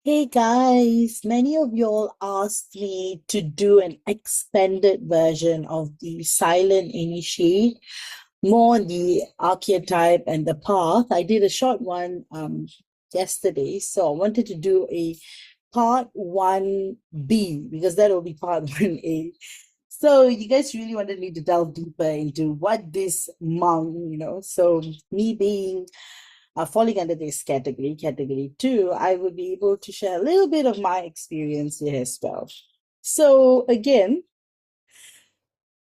Hey guys, many of y'all asked me to do an expanded version of the silent initiate, more on the archetype and the path. I did a short one yesterday, so I wanted to do a part 1B because that will be part 1A. So you guys really wanted me to delve deeper into what this monk, so me being falling under this category, category two, I would be able to share a little bit of my experience here as well. So again,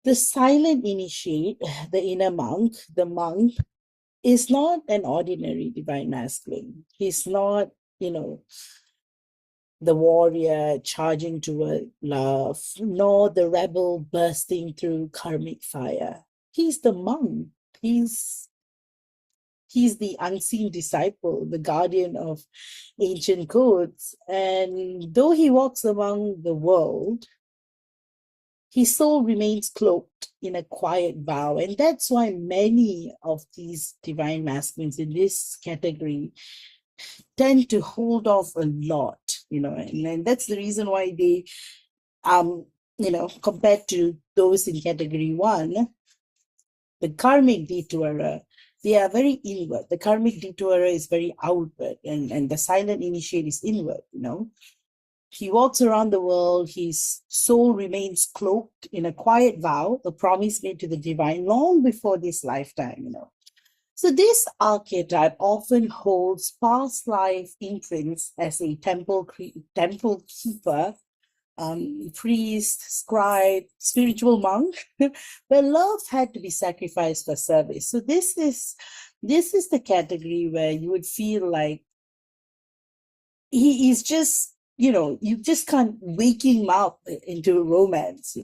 the silent initiate, the inner monk, the monk is not an ordinary divine masculine. He's not, you know, the warrior charging toward love, nor the rebel bursting through karmic fire. He's the monk. He's He's the unseen disciple, the guardian of ancient codes. And though he walks among the world, his soul remains cloaked in a quiet vow. And that's why many of these divine masculines in this category tend to hold off a lot, and that's the reason why they, compared to those in category one, the karmic detourer, they are very inward. The karmic detourer is very outward, and the silent initiate is inward. He walks around the world, his soul remains cloaked in a quiet vow, a promise made to the divine long before this lifetime. So this archetype often holds past life imprints as a temple keeper, priest, scribe, spiritual monk, where love had to be sacrificed for service. So this is the category where you would feel like he is just, you just can't wake him up into romance.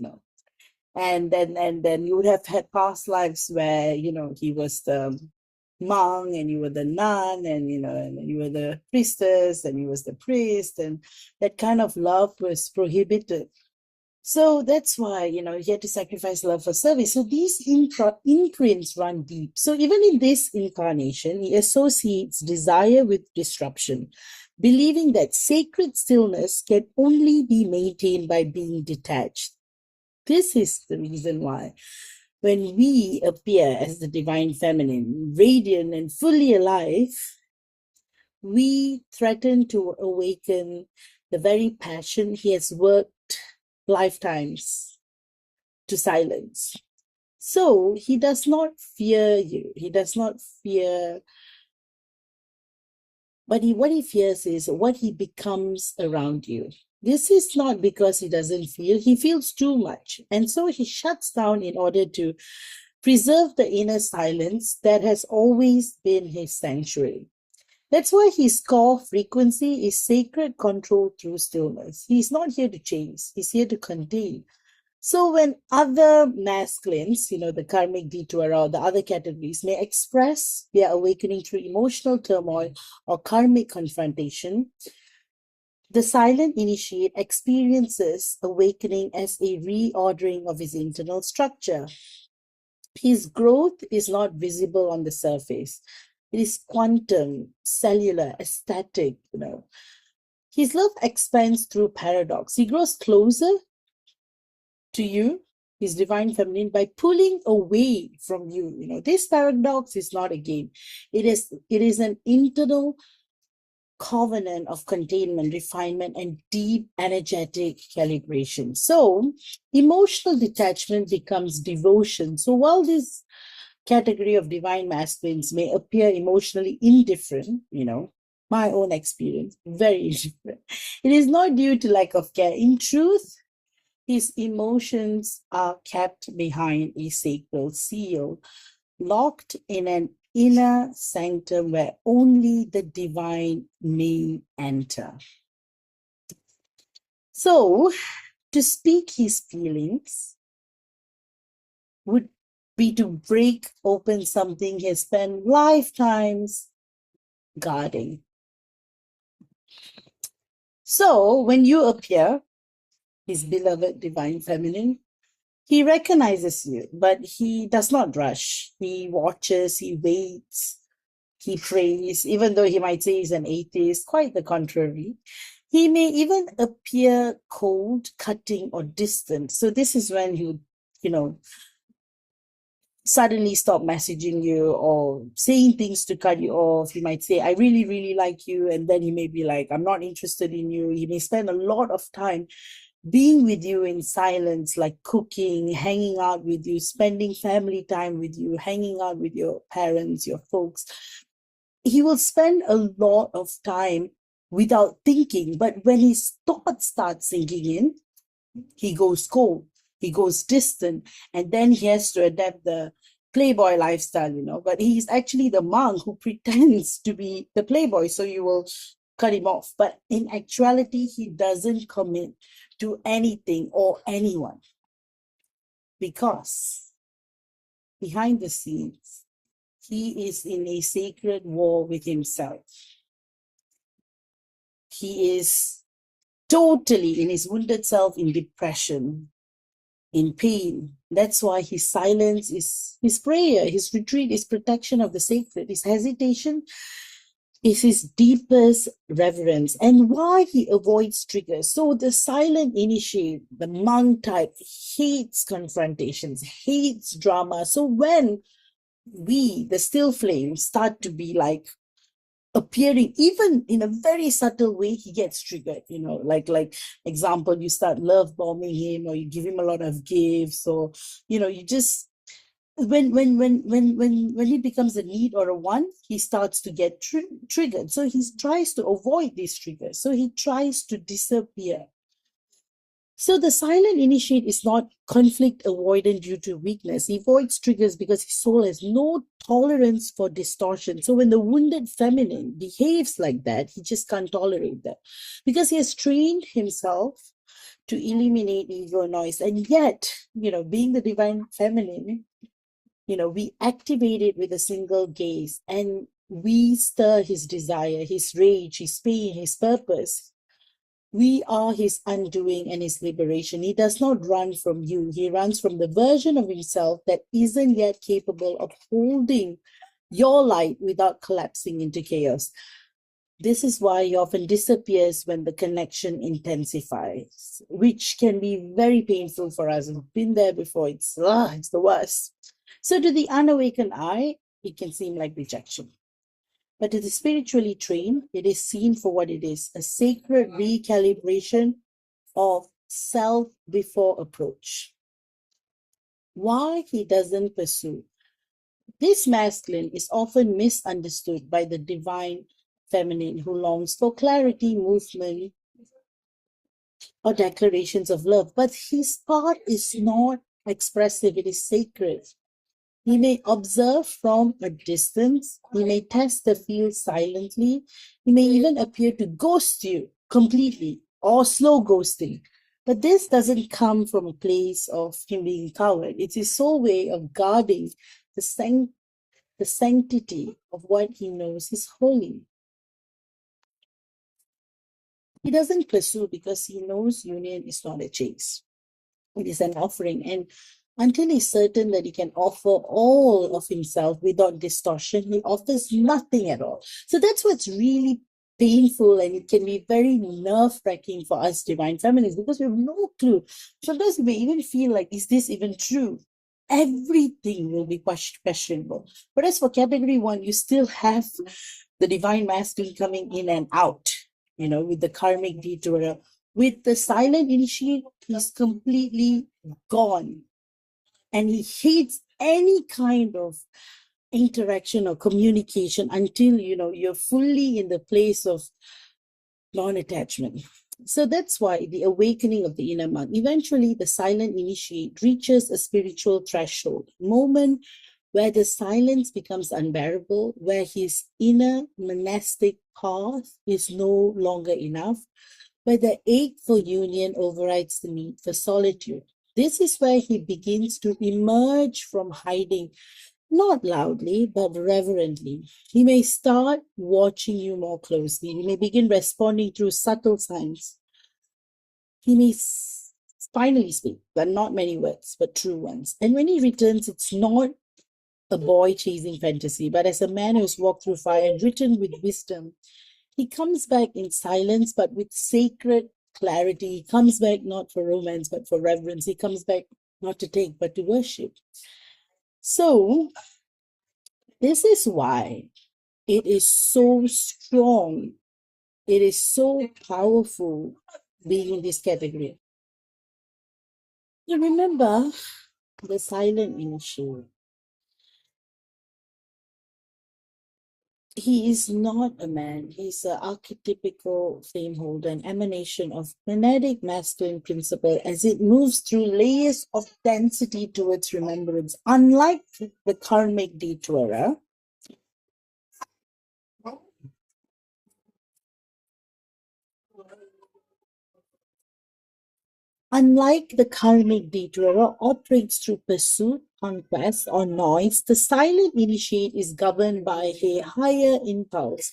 And then you would have had past lives where he was the monk and you were the nun, and you were the priestess and he was the priest, and that kind of love was prohibited. So that's why he had to sacrifice love for service. So these imprints run deep. So even in this incarnation, he associates desire with disruption, believing that sacred stillness can only be maintained by being detached. This is the reason why when we appear as the divine feminine, radiant and fully alive, we threaten to awaken the very passion he has worked lifetimes to silence. So he does not fear you. He does not fear, but what he fears is what he becomes around you. This is not because he doesn't feel, he feels too much. And so he shuts down in order to preserve the inner silence that has always been his sanctuary. That's why his core frequency is sacred control through stillness. He's not here to chase, he's here to contain. So when other masculines, the karmic detourer or the other categories may express their awakening through emotional turmoil or karmic confrontation, the silent initiate experiences awakening as a reordering of his internal structure. His growth is not visible on the surface. It is quantum, cellular, aesthetic. His love expands through paradox. He grows closer to you, his divine feminine, by pulling away from you. This paradox is not a game. It is an internal covenant of containment, refinement, and deep energetic calibration. So emotional detachment becomes devotion. So while this category of divine masculines may appear emotionally indifferent, my own experience, very indifferent, it is not due to lack of care. In truth, his emotions are kept behind a sacred seal, locked in an inner sanctum where only the divine may enter. So, to speak his feelings would be to break open something he has spent lifetimes guarding. So, when you appear, his beloved divine feminine, he recognizes you, but he does not rush. He watches, he waits, he prays, even though he might say he's an atheist, quite the contrary. He may even appear cold, cutting, or distant. So this is when you know, suddenly stop messaging you or saying things to cut you off. He might say, I really, really like you. And then he may be like, I'm not interested in you. He may spend a lot of time being with you in silence, like cooking, hanging out with you, spending family time with you, hanging out with your parents, your folks. He will spend a lot of time without thinking. But when his thoughts start sinking in, he goes cold, he goes distant, and then he has to adapt the playboy lifestyle, but he's actually the monk who pretends to be the playboy, so you will cut him off. But in actuality, he doesn't commit to anything or anyone, because behind the scenes, he is in a sacred war with himself. He is totally in his wounded self, in depression, in pain. That's why his silence is his prayer, his retreat is protection of the sacred. His hesitation is his deepest reverence, and why he avoids triggers. So the silent initiate, the monk type, hates confrontations, hates drama. So when we, the still flames, start to be like appearing even in a very subtle way, he gets triggered, like example, you start love bombing him, or you give him a lot of gifts, or you just when he becomes a need or a want, he starts to get triggered. So he tries to avoid these triggers, so he tries to disappear. So the silent initiate is not conflict avoidant due to weakness. He avoids triggers because his soul has no tolerance for distortion. So when the wounded feminine behaves like that, he just can't tolerate that, because he has trained himself to eliminate ego noise. And yet, being the divine feminine, we activate it with a single gaze, and we stir his desire, his rage, his pain, his purpose. We are his undoing and his liberation. He does not run from you. He runs from the version of himself that isn't yet capable of holding your light without collapsing into chaos. This is why he often disappears when the connection intensifies, which can be very painful for us. We've been there before. It's the worst. So to the unawakened eye, it can seem like rejection. But to the spiritually trained, it is seen for what it is, a sacred recalibration of self before approach. Why he doesn't pursue. This masculine is often misunderstood by the divine feminine who longs for clarity, movement, or declarations of love. But his part is not expressive, it is sacred. He may observe from a distance. He may test the field silently. He may even appear to ghost you completely, or slow ghosting. But this doesn't come from a place of him being coward. It's his sole way of guarding the sanctity of what he knows is holy. He doesn't pursue because he knows union is not a chase. It is an offering. And until he's certain that he can offer all of himself without distortion, he offers nothing at all. So that's what's really painful, and it can be very nerve-wracking for us divine feminists, because we have no clue. Sometimes we may even feel like, is this even true? Everything will be questionable. But as for category 1, you still have the divine masculine coming in and out, with the karmic detourer. With the silent initiate, he's completely gone. And he hates any kind of interaction or communication until, you're fully in the place of non-attachment. So that's why the awakening of the inner monk, eventually the silent initiate reaches a spiritual threshold, moment where the silence becomes unbearable, where his inner monastic path is no longer enough, where the ache for union overrides the need for solitude. This is where he begins to emerge from hiding, not loudly, but reverently. He may start watching you more closely. He may begin responding through subtle signs. He may finally speak, but not many words, but true ones. And when he returns, it's not a boy chasing fantasy, but as a man who's walked through fire and written with wisdom He comes back in silence, but with sacred clarity. He comes back not for romance, but for reverence. He comes back not to take, but to worship. So, this is why it is so strong. It is so powerful being in this category. You remember the silent initiate. He is not a man. He's an archetypical flame holder, an emanation of monadic masculine principle as it moves through layers of density towards remembrance. Unlike the karmic detourer, operates through pursuit, conquest, or noise, the silent initiate is governed by a higher impulse,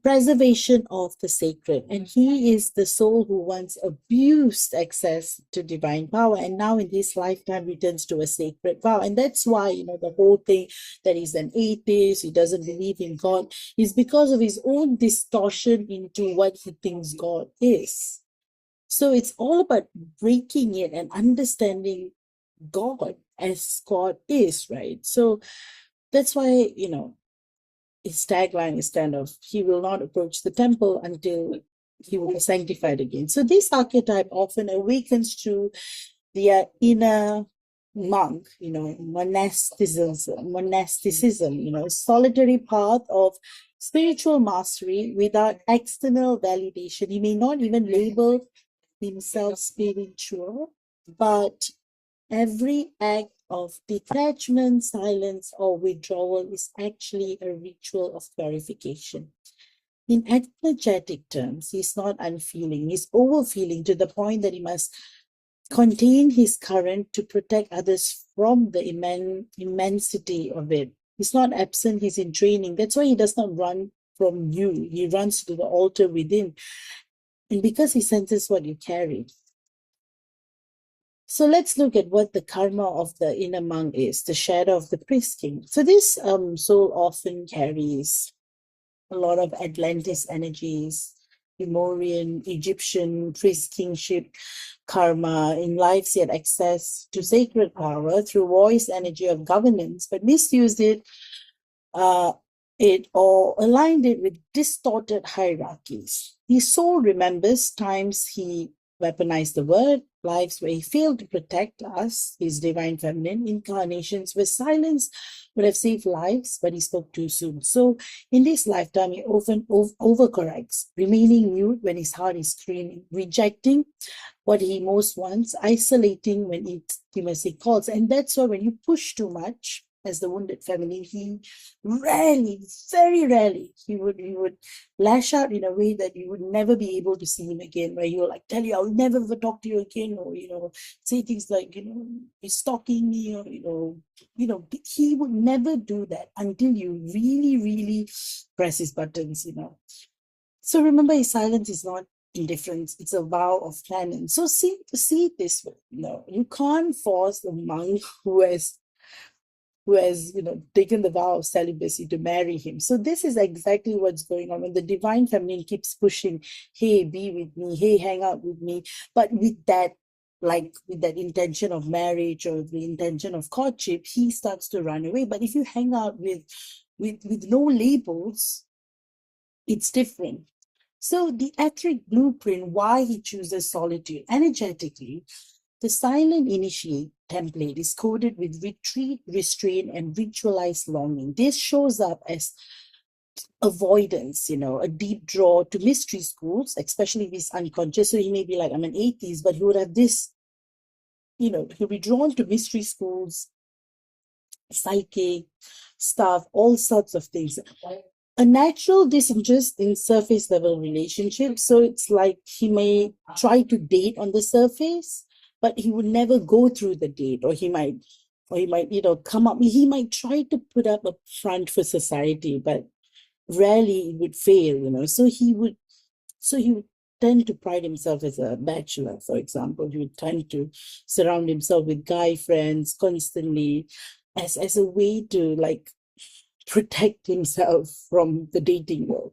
preservation of the sacred. And he is the soul who once abused access to divine power and now in this lifetime returns to a sacred vow. And that's why, the whole thing that he's an atheist, he doesn't believe in God, is because of his own distortion into what he thinks God is. So it's all about breaking it and understanding God as God is, right? So that's why, his tagline is kind of, he will not approach the temple until he will be sanctified again. So this archetype often awakens to the inner monk, monasticism, solitary path of spiritual mastery without external validation. He may not even label himself spiritual, but every act of detachment, silence, or withdrawal is actually a ritual of purification. In energetic terms, he's not unfeeling, he's overfeeling to the point that he must contain his current to protect others from the immensity of it. He's not absent, he's in training. That's why he does not run from you, he runs to the altar within. And because he senses what you carry. So let's look at what the karma of the inner monk is, the shadow of the priest king. So this soul often carries a lot of Atlantis energies, Lemurian, Egyptian, priest kingship, karma. In lives, he had access to sacred power through voice energy of governance, but misused it, or aligned it with distorted hierarchies. His soul remembers times he weaponized the word, lives where he failed to protect us, his divine feminine, incarnations where silence would have saved lives, but he spoke too soon. So in this lifetime, he often overcorrects, remaining mute when his heart is screaming, rejecting what he most wants, isolating when intimacy calls. And that's why when you push too much, as the wounded feminine, he rarely, very rarely, he would lash out in a way that you would never be able to see him again, where he'll like tell you, I'll never ever talk to you again, or say things like, he's stalking me, or he would never do that until you really, really press his buttons, So remember, his silence is not indifference, it's a vow of canon. So see it this way. You can't force the monk who has taken the vow of celibacy to marry him. So this is exactly what's going on when the divine feminine keeps pushing, hey, be with me, hey, hang out with me, but with that intention of marriage or the intention of courtship, he starts to run away. But if you hang out with no labels, it's different. So the etheric blueprint, why he chooses solitude energetically, the silent initiate template is coded with retreat, restraint, and ritualized longing. This shows up as avoidance, a deep draw to mystery schools, especially if he's unconscious. So he may be like, I'm an atheist, but he would have this, he'll be drawn to mystery schools, psychic stuff, all sorts of things. A natural disinterest in surface level relationships. So it's like he may try to date on the surface, but he would never go through the date, or he might, come up, he might try to put up a front for society, but rarely it would fail, So he would tend to pride himself as a bachelor, for example. He would tend to surround himself with guy friends constantly as a way to protect himself from the dating world.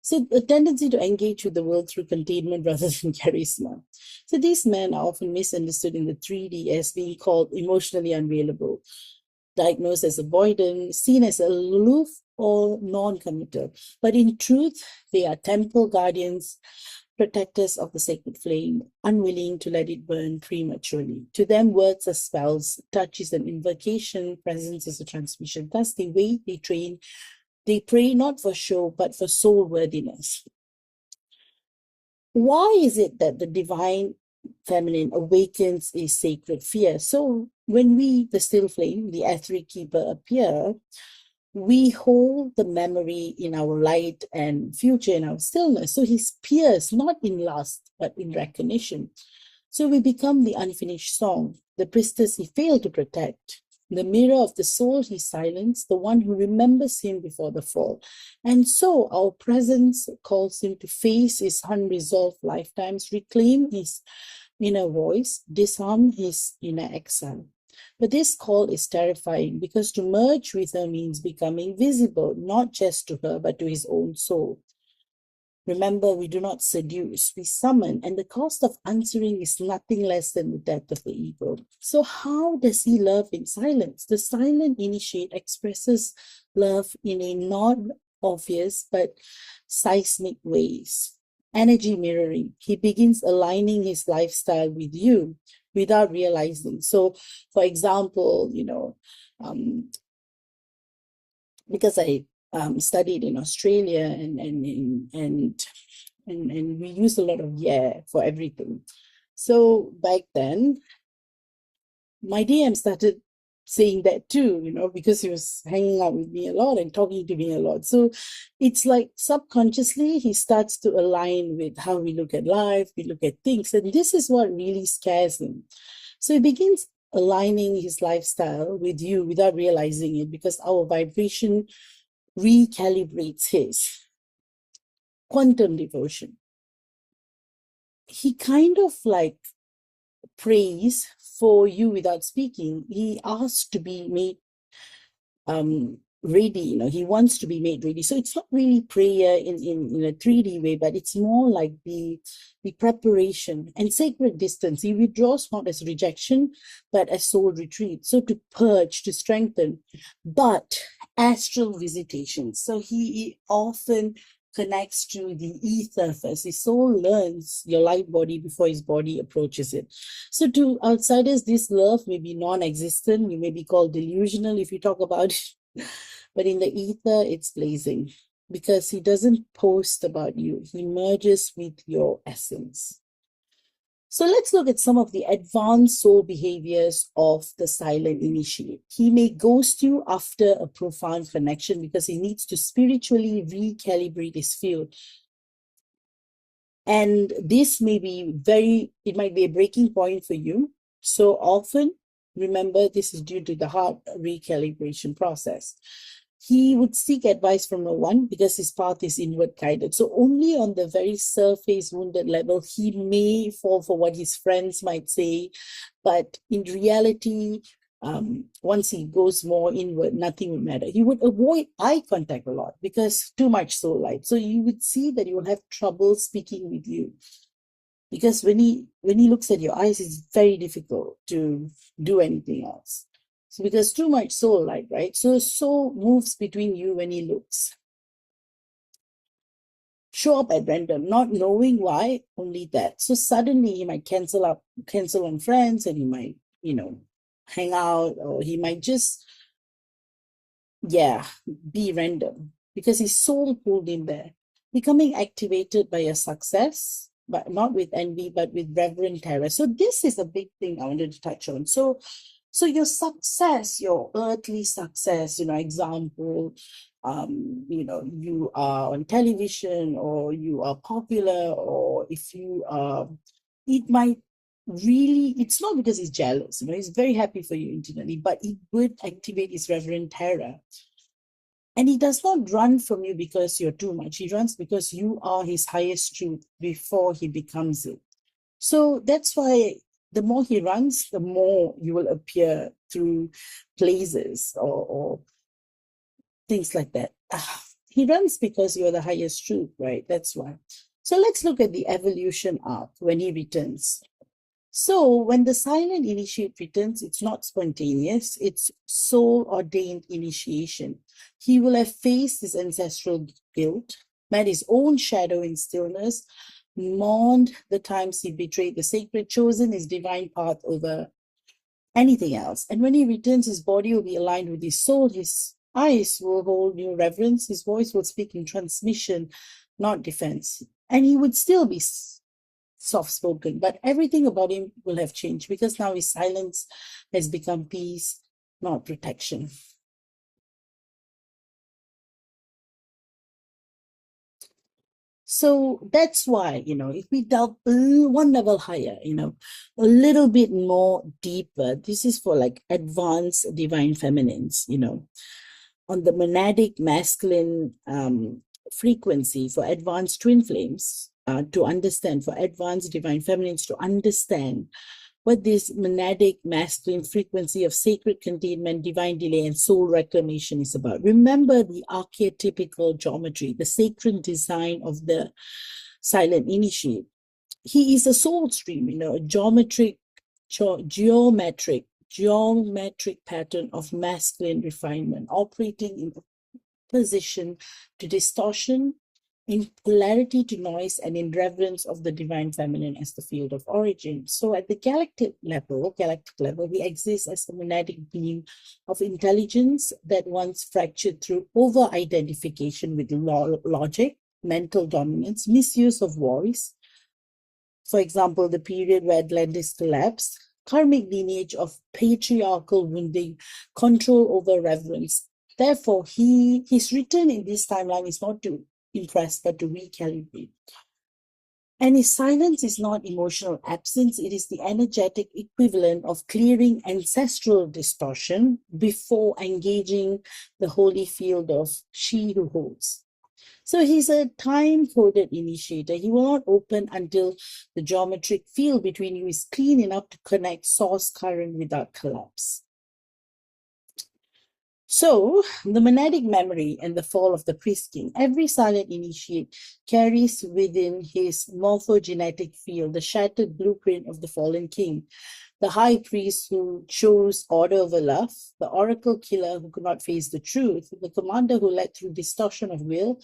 So a tendency to engage with the world through containment rather than charisma. So these men are often misunderstood in the 3D as being called emotionally unavailable, diagnosed as avoidant, seen as aloof or non-committal. But in truth, they are temple guardians, protectors of the sacred flame, unwilling to let it burn prematurely. To them, words are spells, touch is an invocation, presence is a transmission. Thus, they wait, they train, they pray not for show, but for soul worthiness. Why is it that the divine feminine awakens a sacred fear? So when we, the still flame, the Aethyr Keeper, appear, we hold the memory in our light and future in our stillness. So he appears not in lust, but in recognition. So we become the unfinished song, the priestess he failed to protect, the mirror of the soul he silenced, the one who remembers him before the fall. And so our presence calls him to face his unresolved lifetimes, reclaim his inner voice, disarm his inner exile. But this call is terrifying because to merge with her means becoming visible, not just to her, but to his own soul. Remember, we do not seduce, we summon, and the cost of answering is nothing less than the death of the ego. So how does he love in silence? The silent initiate expresses love in a non-obvious but seismic ways. Energy mirroring. He begins aligning his lifestyle with you without realizing. So, for example, because I studied in Australia and we used a lot of yeah for everything. So back then, my DM started saying that too, because he was hanging out with me a lot and talking to me a lot. So it's like subconsciously he starts to align with how we look at life, we look at things, and this is what really scares him. So he begins aligning his lifestyle with you without realizing it, because our vibration recalibrates his quantum devotion. He kind of like prays for you without speaking. He asks to be made ready, he wants to be made ready. So it's not really prayer in a 3D way, but it's more like the preparation and sacred distance. He withdraws not as rejection, but as soul retreat. So to purge, to strengthen, but astral visitations. So he often connects to the ether first. His soul learns your light body before his body approaches it. So to outsiders, this love may be non-existent. You may be called delusional if you talk about it. But in the ether, it's blazing because he doesn't post about you. He merges with your essence. So let's look at some of the advanced soul behaviors of the silent initiate. He may ghost you after a profound connection because he needs to spiritually recalibrate his field. And this may be it might be a breaking point for you. So often, remember, this is due to the heart recalibration process. He would seek advice from no one because his path is inward guided. So only on the very surface wounded level, he may fall for what his friends might say. But in reality, once he goes more inward, nothing will matter. He would avoid eye contact a lot because too much soul light. So you would see that you will have trouble speaking with you. Because when he looks at your eyes, it's very difficult to do anything else. So because too much soul light, right? So soul moves between you when he looks. Show up at random, not knowing why, only that. So suddenly he might cancel on friends, and he might, hang out, or he might just, be random because his soul pulled him there. Becoming activated by a success, but not with envy, but with reverent terror. So this is a big thing I wanted to touch on. So your success, your earthly success, example, you are on television, or you are popular, or if you are, it might really, it's not because he's jealous, he's very happy for you internally, but it would activate his reverent terror. And he does not run from you because you're too much. He runs because you are his highest truth before he becomes it. So that's why the more he runs, the more you will appear through places or things like that. He runs because you're the highest truth, right? That's why. So let's look at the evolution arc when he returns. So when the silent initiate returns, it's not spontaneous, it's soul-ordained initiation. He will have faced his ancestral guilt, met his own shadow in stillness, mourned the times he betrayed the sacred, chosen his divine path over anything else. And when he returns, his body will be aligned with his soul, his eyes will hold new reverence, his voice will speak in transmission, not defense. And he would still be soft-spoken, but everything about him will have changed because now his silence has become peace, not protection. So that's why, if we delve one level higher, a little bit more deeper, this is for like advanced divine feminines, on the monadic masculine frequency for advanced twin flames, to understand, for advanced divine feminines to understand what this monadic masculine frequency of sacred containment, divine delay, and soul reclamation is about. Remember the archetypical geometry, the sacred design of the silent initiate. He is a soul stream, a geometric pattern of masculine refinement, operating in opposition to distortion, in polarity to noise, and in reverence of the divine feminine as the field of origin. So at the galactic level, we exist as a monadic being of intelligence that once fractured through over-identification with logic, mental dominance, misuse of voice. For example, the period where Atlantis collapsed, karmic lineage of patriarchal wounding, control over reverence. Therefore, his return in this timeline is not to impress, but to recalibrate. And his silence is not emotional absence, it is the energetic equivalent of clearing ancestral distortion before engaging the holy field of she who holds. So he's a time-coded initiator. He will not open until the geometric field between you is clean enough to connect source current without collapse. So, the monadic memory and the fall of the priest king. Every silent initiate carries within his morphogenetic field the shattered blueprint of the fallen king. The high priest who chose order over love, the oracle killer who could not face the truth, the commander who led through distortion of will,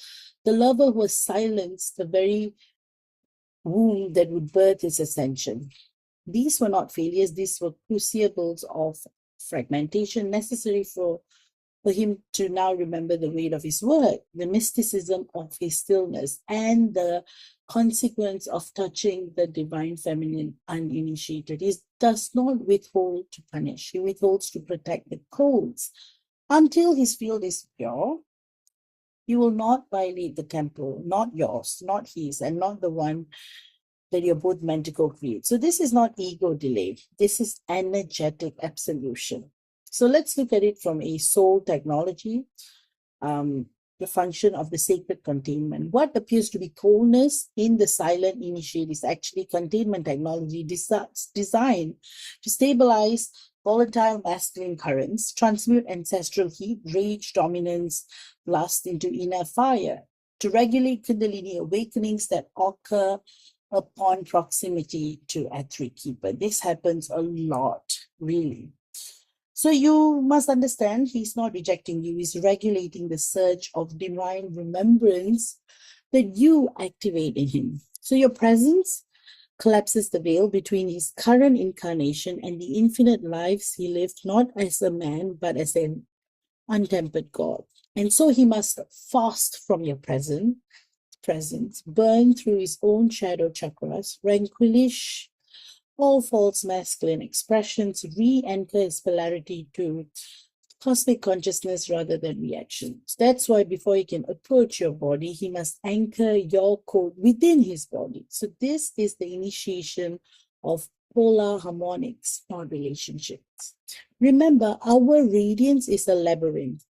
the lover who was silenced, the very womb that would birth his ascension. These were not failures, these were crucibles of fragmentation necessary for him to now remember the weight of his word, the mysticism of his stillness, and the consequence of touching the divine feminine uninitiated. He does not withhold to punish, he withholds to protect the codes. Until his field is pure, you will not violate the temple, not yours, not his, and not the one that you're both meant to co-create. So this is not ego delay, this is energetic absolution. So let's look at it from a soul technology, the function of the sacred containment. What appears to be coldness in the silent initiate is actually containment technology designed to stabilize volatile masculine currents, transmute ancestral heat, rage, dominance, lust into inner fire, to regulate Kundalini awakenings that occur upon proximity to Aethyr Keeper. This happens a lot, really. So you must understand, he's not rejecting you, he's regulating the surge of divine remembrance that you activate in him. So your presence collapses the veil between his current incarnation and the infinite lives he lived, not as a man, but as an untempered God. And so he must fast from your presence, burn through his own shadow chakras, relinquish all false masculine expressions, re-enter his polarity to cosmic consciousness rather than reactions. That's why before he can approach your body, he must anchor your code within his body. So this is the initiation of polar harmonics, not relationships. Remember, our radiance is a labyrinth.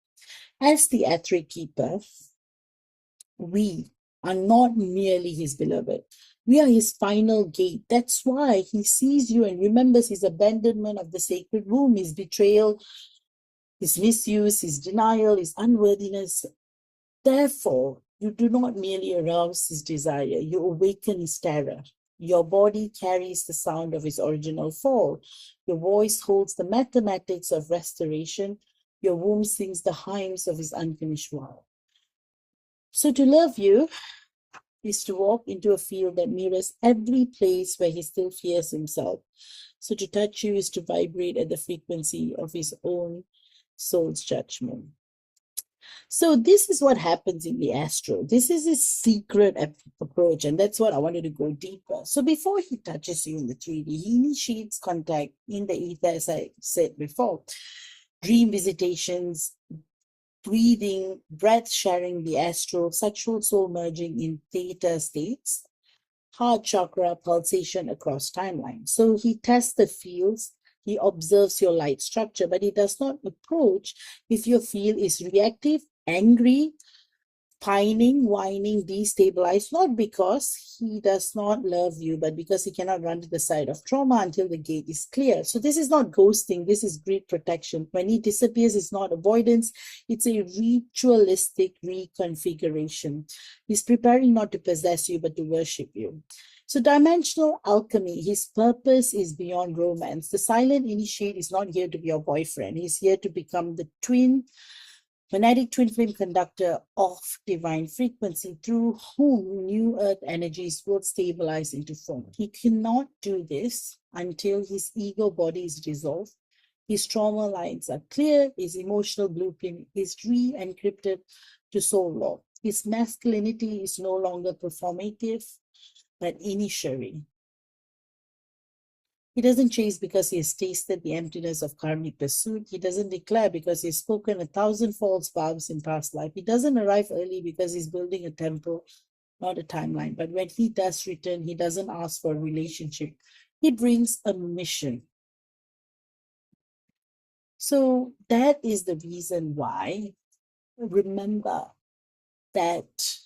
As the Aethyr Keeper, we are not merely his beloved. We are his final gate. That's why he sees you and remembers his abandonment of the sacred womb, his betrayal, his misuse, his denial, his unworthiness. Therefore, you do not merely arouse his desire, you awaken his terror. Your body carries the sound of his original fall. Your voice holds the mathematics of restoration. Your womb sings the hymns of his unfinished vow. So to love you is to walk into a field that mirrors every place where he still fears himself. So to touch you is to vibrate at the frequency of his own soul's judgment. So this is what happens in the astral. This is his secret approach, and that's what I wanted to go deeper. So before he touches you in the 3D, he initiates contact in the ether, as I said before. Dream visitations, breathing, breath sharing the astral, sexual soul merging in theta states, heart chakra pulsation across timelines. So he tests the fields, he observes your light structure, but he does not approach if your field is reactive, angry, pining, whining, destabilized, not because he does not love you, but because he cannot run to the side of trauma until the gate is clear. So this is not ghosting, this is great protection. When he disappears, it's not avoidance, it's a ritualistic reconfiguration. He's preparing not to possess you, but to worship you. So dimensional alchemy, his purpose is beyond romance. The silent initiate is not here to be your boyfriend. He's here to become the Monadic twin flame conductor of divine frequency through whom new earth energies will stabilize into form. He cannot do this until his ego body is dissolved, his trauma lines are clear, his emotional blueprint is re-encrypted to soul law. His masculinity is no longer performative, but initiatory. He doesn't chase because he has tasted the emptiness of karmic pursuit. He doesn't declare because he's spoken 1,000 false vows in past life. He doesn't arrive early because he's building a temple, not a timeline. But when he does return, he doesn't ask for a relationship. He brings a mission. So that is the reason why, remember that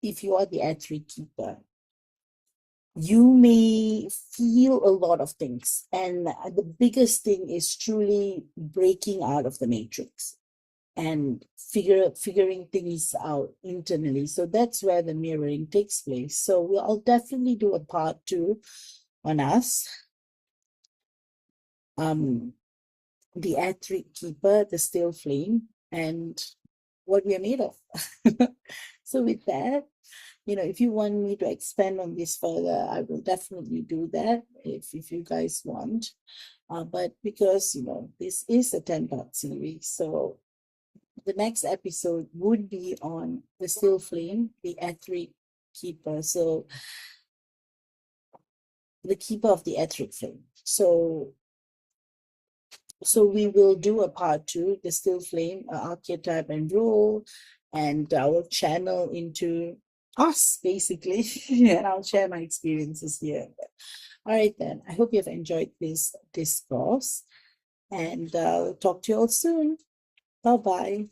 if you are the Aethyr Keeper, you may feel a lot of things. And the biggest thing is truly breaking out of the matrix and figuring things out internally. So that's where the mirroring takes place. So I'll definitely do a part 2 on us. The Aethyr Keeper, the still flame, and what we are made of. So with that, if you want me to expand on this further, I will definitely do that if you guys want. But because, this is a 10-part series, so the next episode would be on the still flame, the Aethyr Keeper. So the keeper of the etheric flame. So we will do a part 2, the still flame, archetype and role, and I will channel into us basically, and I'll share my experiences here. All right then, I hope you have enjoyed this discourse, and I'll talk to you all soon. Bye-bye.